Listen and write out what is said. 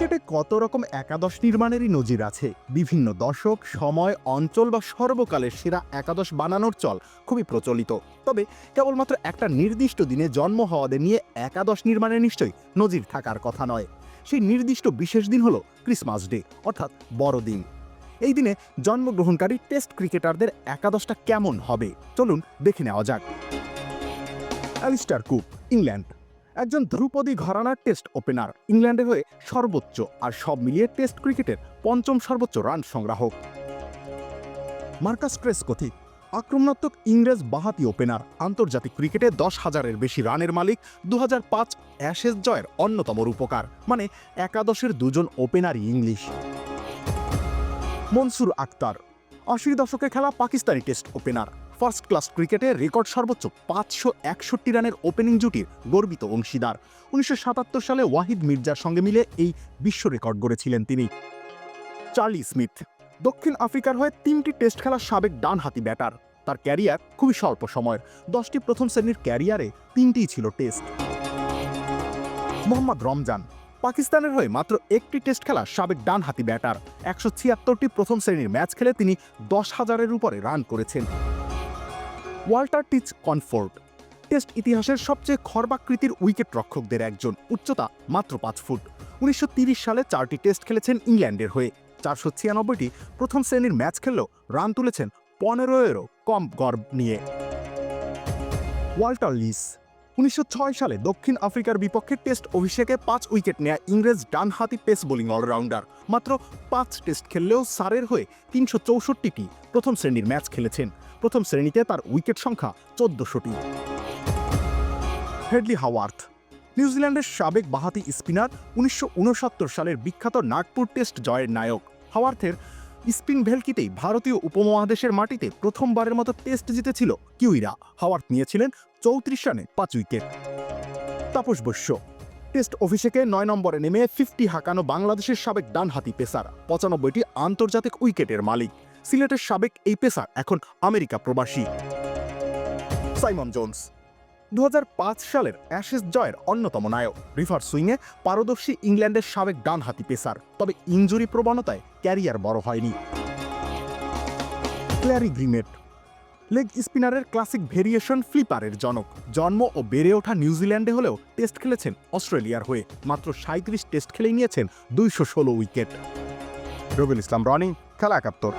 ক্রিকেটে কত রকম একাদশ নির্মাণেরই নজির আছে। বিভিন্ন দশক, সময়, অঞ্চল বা সর্বকালের সেরা একাদশ বানানোর চল খুবই প্রচলিত। তবে কেবলমাত্র একটা নির্দিষ্ট দিনে জন্ম হওয়াদের নিয়ে একাদশ নির্মাণের নিশ্চয়ই নজির থাকার কথা নয়। সেই নির্দিষ্ট বিশেষ দিন হলো ক্রিসমাস ডে, অর্থাৎ বড়দিন। এই দিনে জন্মগ্রহণকারী টেস্ট ক্রিকেটারদের একাদশটা কেমন হবে চলুন দেখে নেওয়া যাক। Alastair Cook, England. একজন ধ্রুপদী ঘরানার টেস্ট ওপেনার, ইংল্যান্ডের হয়ে সর্বোচ্চ আর সব মিলিয়ে টেস্ট ক্রিকেটের পঞ্চম সর্বোচ্চ রান সংগ্রাহক। মার্কাস ট্রেসকোথি, আক্রমণাত্মক ইংরেজ বাঁহাতি ওপেনার, আন্তর্জাতিক ক্রিকেটে 10,000-এর বেশি রানের মালিক, 2005 অ্যাশেজ জয়ের অন্যতম রূপকার। মানে একাদশের দুজন ওপেনারই ইংলিশ। মনসুর আক্তার, 80 দশকে খেলা Pakistani test opener, first class ক্রিকেটে রেকর্ড সর্বোচ্চ 561 রানের ওপেনিং জুটির গর্বিত অংশীদার। 1977 সালে ওয়াহিদ মির্জার সঙ্গে মিলে এই বিশ্ব রেকর্ড গড়েছিলেন তিনি। চার্লি স্মিথ, দক্ষিণ আফ্রিকার হয়ে 3টি টেস্ট খেলার সাবেক ডানহাতি ব্যাটার। তার ক্যারিয়ার খুবই স্বল্প সময়ের, 10টি প্রথম শ্রেণীর ক্যারিয়ারে 3টিই ছিল টেস্ট। মোহাম্মদ রমজান, পাকিস্তানের হয়ে মাত্র একটি টেস্ট খেলা সাবেক ডানহাতি ব্যাটার। 176টি প্রথম শ্রেণীর ম্যাচ খেলে তিনি 10,000-এর উপরে রান করেছেন। ওয়াল্টার টিচ কনফোর্ড, টেস্ট ইতিহাসের সবচেয়ে খর্বাকৃতির উইকেট রক্ষকদের একজন, উচ্চতা মাত্র 5 ফুট। 1930 সালে 4টি টেস্ট খেলেছেন ইংল্যান্ডের হয়ে, 496টি প্রথম শ্রেণীর ম্যাচ খেললেও রান তুলেছেন 15-এরও কম গড় নিয়ে। ওয়াল্টার লিস, 1906 সালে দক্ষিণ আফ্রিকার বিপক্ষে টেস্ট অভিষেকে 5 উইকেট নেয়া ইংরেজ ডানহাতি পেস বোলিং অলরাউন্ডার। মাত্র 5 টেস্ট খেললেও সারের হয়ে 364টি প্রথম শ্রেণীর ম্যাচ খেলেছেন। প্রথম শ্রেণীতে তার উইকেট সংখ্যা 1400টি। হেডলি হাওয়ার্থ, নিউজিল্যান্ডের সাবেক বাঁহাতি স্পিনার, 1969 সালের বিখ্যাত নাগপুর টেস্ট জয়ের নায়ক। হাওয়ার্থের স্পিন ভেলকিতেই ভারতীয় উপমহাদেশের মাটিতে প্রথমবারের মতো টেস্ট জিতেছিল কিউইরা। হাওয়ার্থ নিয়েছিলেন 34 রানে 5 উইকেট। তাপস বৈশ্য, টেস্ট অভিষেকে 9 নম্বরে নেমে 50 হাঁকানো বাংলাদেশের সাবেক ডানহাতি পেসার, 95টি আন্তর্জাতিক উইকেটের মালিক। সিলেটের সাবেক এই পেসার এখন আমেরিকা প্রবাসী। সাইমন জোন্স, 2005 সালের অ্যাশেজ জয়ের অন্যতম নায়ক, রিভার্স সুইংয়ে পারদর্শী ইংল্যান্ডের সাবেক ডানহাতি পেসার, তবে ইনজুরি প্রবণতায় ক্যারিয়ার বড় হয়নি। ক্ল্যারি গ্রিমেট, লেগ স্পিনারের ক্লাসিক ভেরিয়েশন ফ্লিপারের জনক। জন্ম ও বেড়ে ওঠা নিউজিল্যান্ডে হলেও টেস্ট খেলেছেন অস্ট্রেলিয়ার হয়ে, মাত্র 37 টেস্ট খেলেই নিয়েছেন 216 উইকেট। রবিউল ইসলাম রনি, খেলা 71।